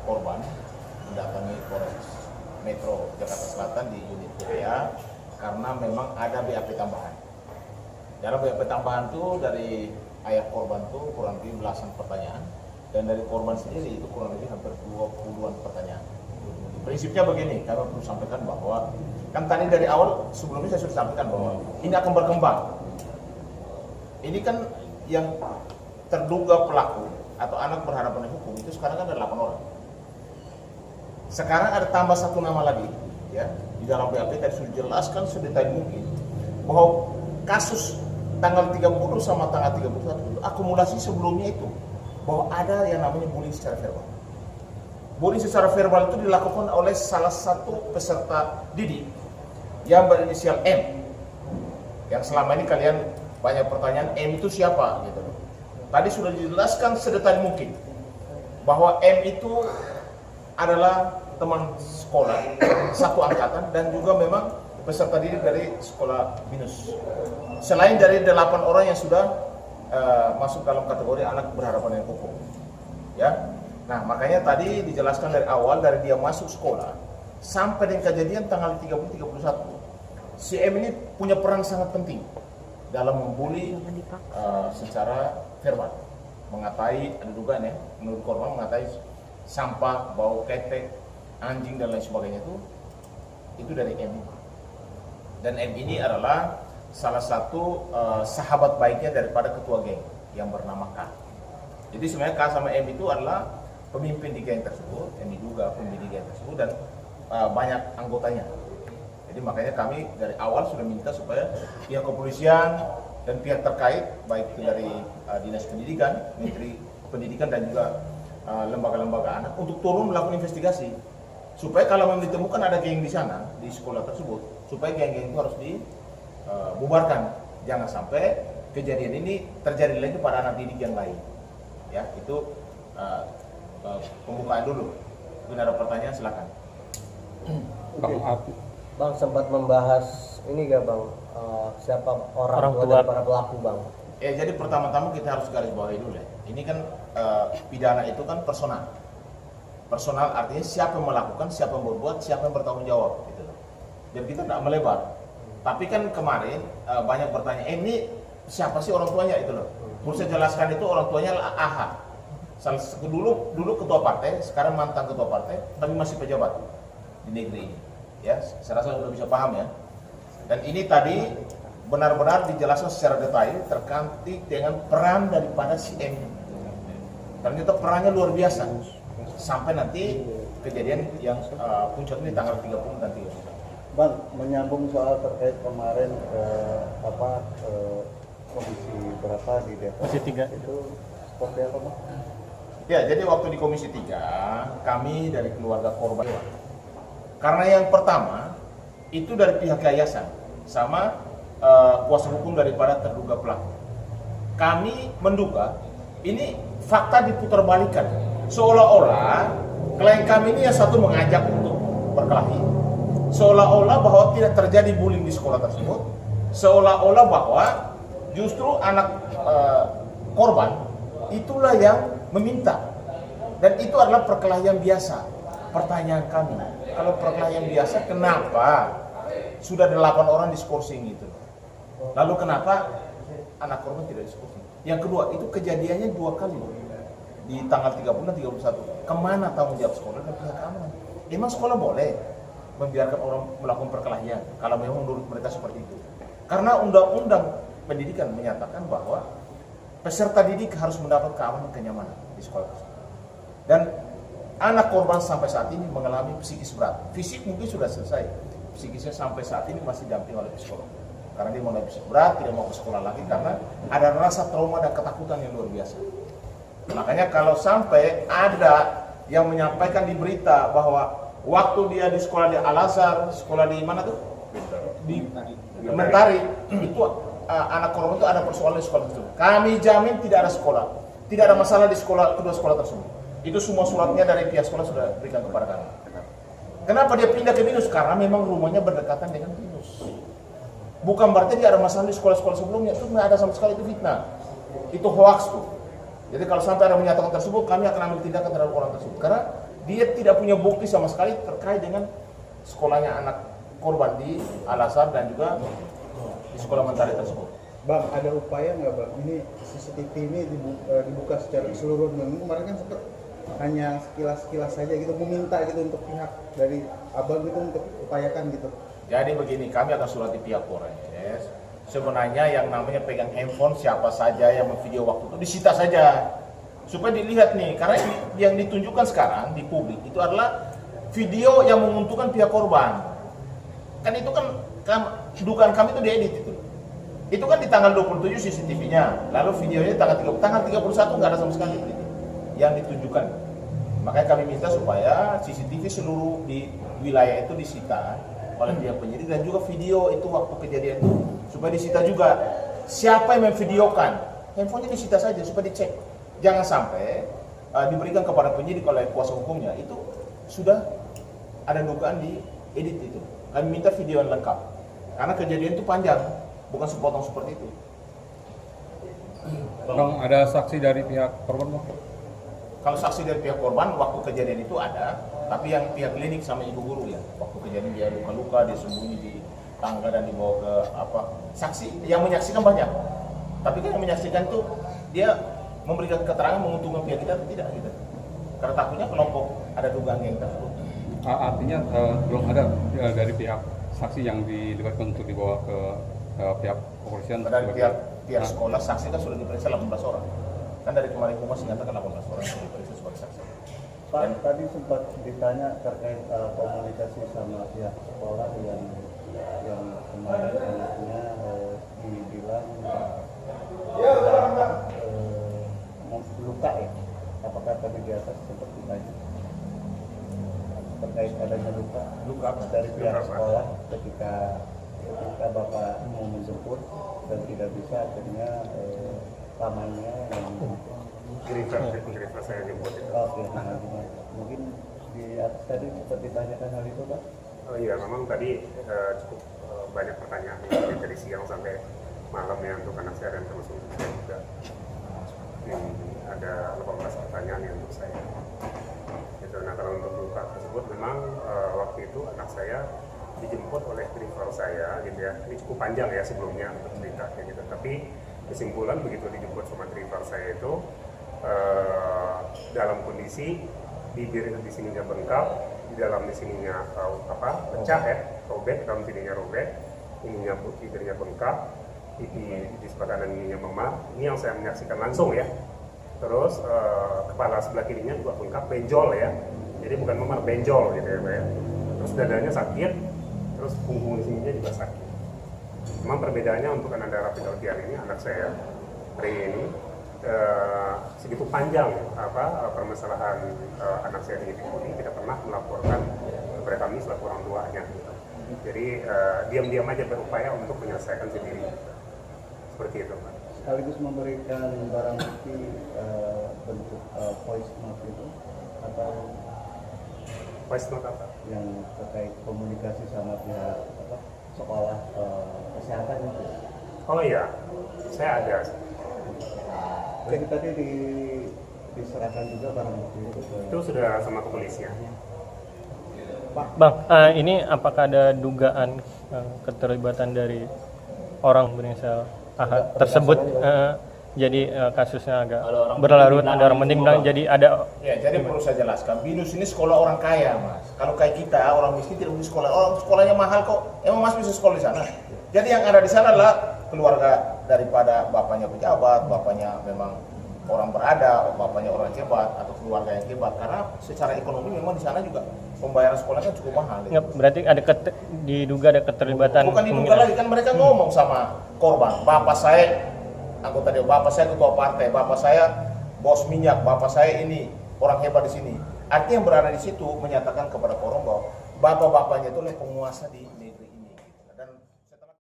korban mendatangi Polres Metro Jakarta Selatan di unit PPA karena memang ada BAP tambahan. Dalam BAP tambahan itu dari ayah korban itu kurang lebih belasan pertanyaan, dan dari korban sendiri itu kurang lebih hampir 20-an pertanyaan. Prinsipnya begini, kami perlu sampaikan bahwa kan tadi dari awal sebelumnya saya sudah sampaikan bahwa ini akan berkembang. Ini kan yang terduga pelaku atau anak berhadapan dengan hukum itu sekarang kan ada 8 orang. Sekarang ada tambah satu nama lagi, ya, di dalam BAP tadi sudah jelaskan sedetail mungkin bahwa kasus tanggal 30 sama tanggal 31 itu akumulasi sebelumnya itu bahwa ada yang namanya bullying secara verbal. Bullying secara verbal itu dilakukan oleh salah satu peserta didik yang berinisial M. Yang selama ini kalian banyak pertanyaan, M itu siapa gitu. Tadi sudah dijelaskan sedetail mungkin bahwa M itu adalah teman sekolah satu angkatan dan juga memang peserta didik dari sekolah BINUS. Selain dari 8 orang yang sudah masuk dalam kategori anak berhadapan dengan hukum, ya. Nah, makanya tadi dijelaskan dari awal, dari dia masuk sekolah sampai dengan kejadian tanggal 30-31, si M ini punya peran sangat penting dalam membuli secara verbal, mengatai, ada dugaan ya, menurut korban mengatai sampah, bau ketek, anjing dan lain sebagainya itu dari M. Dan M ini adalah salah satu sahabat baiknya daripada ketua geng yang bernama K. Jadi sebenarnya K sama M itu adalah pemimpin di geng tersebut, yang diduga pemimpin di geng tersebut, dan banyak anggotanya. Jadi makanya kami dari awal sudah minta supaya pihak kepolisian dan pihak terkait, baik itu dari Dinas Pendidikan, Menteri Pendidikan dan juga lembaga-lembaga anak untuk turun melakukan investigasi. Supaya kalau memang ditemukan ada geng di sana, di sekolah tersebut, supaya geng-geng itu harus dibubarkan. Jangan sampai kejadian ini terjadi lagi pada anak didik yang lain. Ya, itu pembukaan dulu. Mungkin ada pertanyaan, silakan. Bang sempat membahas ini gak Bang, siapa orang tua dari para pelaku Bang? Ya, jadi pertama-tama kita harus garis bawahi dulu ya. Ini kan pidana itu kan personal. Personal artinya siapa yang melakukan, siapa yang berbuat, siapa yang bertanggung jawab gitu. Dan kita tidak melebar. Tapi kan kemarin banyak bertanya, ini siapa sih orang tuanya itu loh. Perlu saya jelaskan, itu orang tuanya adalah AH. Dulu ketua partai, sekarang mantan ketua partai, tapi masih pejabat di negeri ini. Ya, saya rasa sudah bisa paham ya. Dan ini tadi benar-benar dijelaskan secara detail terkait dengan peran daripada si M. Ternyata perannya luar biasa. Sampai nanti kejadian yang puncak ini tanggal 30 dan 31. Bang, menyambung soal terkait kemarin komisi berapa di Depok? Komisi 3. Itu seperti apa, Bang? Ya, jadi waktu di Komisi 3, kami dari keluarga korban. Karena yang pertama, itu dari pihak yayasan, sama kuasa hukum daripada terduga pelaku. Kami menduga, ini fakta diputarbalikkan. Seolah-olah, klien kami ini yang satu mengajak untuk berkelahi. Seolah-olah bahwa tidak terjadi bullying di sekolah tersebut. Seolah-olah bahwa justru anak korban itulah yang meminta, dan itu adalah perkelahian biasa. Pertanyaan kami, kalau perkelahian biasa, kenapa sudah 8 orang diskorsing gitu? Lalu kenapa anak korban tidak diskorsing? Yang kedua, itu kejadiannya 2 kali di tanggal 30 dan 31. Kemana tanggung jawab sekolah dan pihak keamanan? Emang sekolah boleh membiarkan orang melakukan perkelahian kalau memang menurut mereka seperti itu? Karena undang-undang pendidikan menyatakan bahwa peserta didik harus mendapat keamanan dan kenyamanan di sekolah tersebut. Dan anak korban sampai saat ini mengalami psikis berat. Fisik mungkin sudah selesai, psikisnya sampai saat ini masih didampingi oleh psikolog. Karena dia mengalami psikis berat, tidak mau ke sekolah lagi karena ada rasa trauma dan ketakutan yang luar biasa. Makanya kalau sampai ada yang menyampaikan di berita bahwa waktu dia di sekolah di Al-Azhar, sekolah di mana tuh? Di Mentari, itu anak korban itu ada persoalan di sekolah tersebut. Kami jamin tidak ada sekolah, tidak ada masalah di sekolah, kedua sekolah tersebut. Itu semua suratnya dari pihak sekolah sudah berikan kepada kami. Kenapa dia pindah ke BINUS? Karena memang rumahnya berdekatan dengan BINUS. Bukan berarti dia ada masalah di sekolah-sekolah sebelumnya, itu nggak ada sama sekali, itu fitnah. Itu hoax tuh. Jadi kalau sampai ada menyatakan tersebut, kami akan ambil tindakan terhadap orang tersebut. Karena dia tidak punya bukti sama sekali terkait dengan sekolahnya anak korban di Al-Azhar dan juga di sekolah mentari tersebut. Bang, ada upaya nggak bang? Ini CCTV ini dibuka secara keseluruhan. Bang, kemarin kan sempat hanya sekilas-sekilas saja gitu, meminta gitu untuk pihak dari abang gitu untuk upayakan gitu. Jadi begini, kami akan surati pihak Polres. Sebenarnya yang namanya pegang handphone siapa saja yang memvideo waktu itu disita saja supaya dilihat nih, karena yang ditunjukkan sekarang di publik itu adalah video yang menguntungkan pihak korban. Kan itu kan dugaan kami itu diedit itu. Itu kan di tanggal 27 CCTV-nya, lalu videonya tanggal 31 nggak ada sama sekali itu yang ditunjukkan. Makanya kami minta supaya CCTV seluruh di wilayah itu disita oleh pihak penyidik dan juga video itu waktu kejadian itu supaya disita juga. Siapa yang memvideokan, handphonenya disita saja supaya dicek. Jangan sampai diberikan kepada penyidik oleh kuasa hukumnya itu sudah ada dugaan di edit itu. Kami minta video yang lengkap karena kejadian itu panjang, bukan sepotong seperti itu. Bang, ada saksi dari pihak korban, Bang? Kalau saksi dari pihak korban waktu kejadian itu ada, tapi yang pihak klinik sama ibu guru ya. Waktu kejadian dia luka-luka, dia sembunyi di tangga dan dibawa ke apa? Saksi yang menyaksikan banyak. Tapi kan yang menyaksikan itu dia memberikan keterangan menguntungkan pihak kita atau tidak gitu. Karena takutnya kelompok ada dugaan yang tersebut. Artinya belum ada dari pihak saksi yang dilibatkan untuk dibawa ke pihak kepolisian. Dari pihak sekolah saksi kan sudah diperiksa 18 orang. Kan dari kemarin Humas menyatakan 18 orang yang diperiksa sebagai saksi. Pak, tadi sempat ditanya terkait komunikasi sama pihak sekolah yang kemarin anaknya dibilang luka ya. Apakah tadi di atas sempat ditanya terkait adanya luka dari pihak sekolah ketika Bapak mau menjemput dan tidak bisa, akhirnya pamannya yang Gerita saya jemput itu. oke, mungkin di atas tadi sempat ditanyakan hal itu Pak? Oh iya, memang tadi cukup banyak pertanyaan dari siang sampai malam ya untuk anak saya dan termasuk untuk saya juga. Ada 18 pertanyaan yang untuk saya. Gitu. Nah, kalau untuk luka tersebut memang waktu itu anak saya dijemput oleh rival saya gitu ya. Ini cukup panjang ya sebelumnya untuk cerita kayak gitu. Tapi kesimpulan begitu dijemput sama rival saya itu dalam kondisi bibir di sininya bengkak, di dalam di sininya pecah ya, robek, dalam sininya robek, ininya bibirnya bengkak, di sebelah kanan ininya memar. Ini yang saya menyaksikan langsung ya. Terus kepala sebelah kirinya juga bengkak, benjol ya. Jadi bukan memar, benjol gitu ya Pak ya. Terus dadanya sakit, terus punggung di sininya juga sakit. Memang perbedaannya untuk anak darah Pinocchio ini anak saya hari ini segitu panjang permasalahan anak saya ini tidak pernah melaporkan kepada kami selaku orang tuanya gitu. Jadi diam-diam aja berupaya untuk menyelesaikan sendiri seperti itu Pak. Sekaligus memberikan barang bukti bentuk voice note itu atau voice note apa? yang terkait komunikasi sama pihak sekolah kesehatan itu. Oh iya, saya ada. Jadi tadi diserahkan juga barang bukti itu ke Itu sudah sama kepolisian. Bang, ini apakah ada dugaan keterlibatan dari orang berinisial AH tersebut? Jadi kasusnya agak berlarut, ada orang penting bilang jadi ada. Ya, jadi perlu saya jelaskan, BINUS ini sekolah orang kaya Mas. Kalau kayak kita, orang miskin tidak bisa sekolah. Orang sekolahnya mahal kok, emang Mas bisa sekolah di sana. Jadi yang ada di sana adalah keluarga daripada bapaknya pejabat, bapaknya memang orang berada, bapaknya orang hebat atau keluarga yang hebat. Karena secara ekonomi memang di sana juga pembayaran sekolahnya cukup mahal. Nggak, berarti ada diduga ada keterlibatan. Bukan diduga lagi, kan mereka ngomong sama korban, bapak saya anggota dewan, bapak saya ketua partai, bapak saya bos minyak, bapak saya ini orang hebat di sini. Artinya yang berada di situ menyatakan kepada korban bahwa bapak-bapaknya itu adalah penguasa di negeri.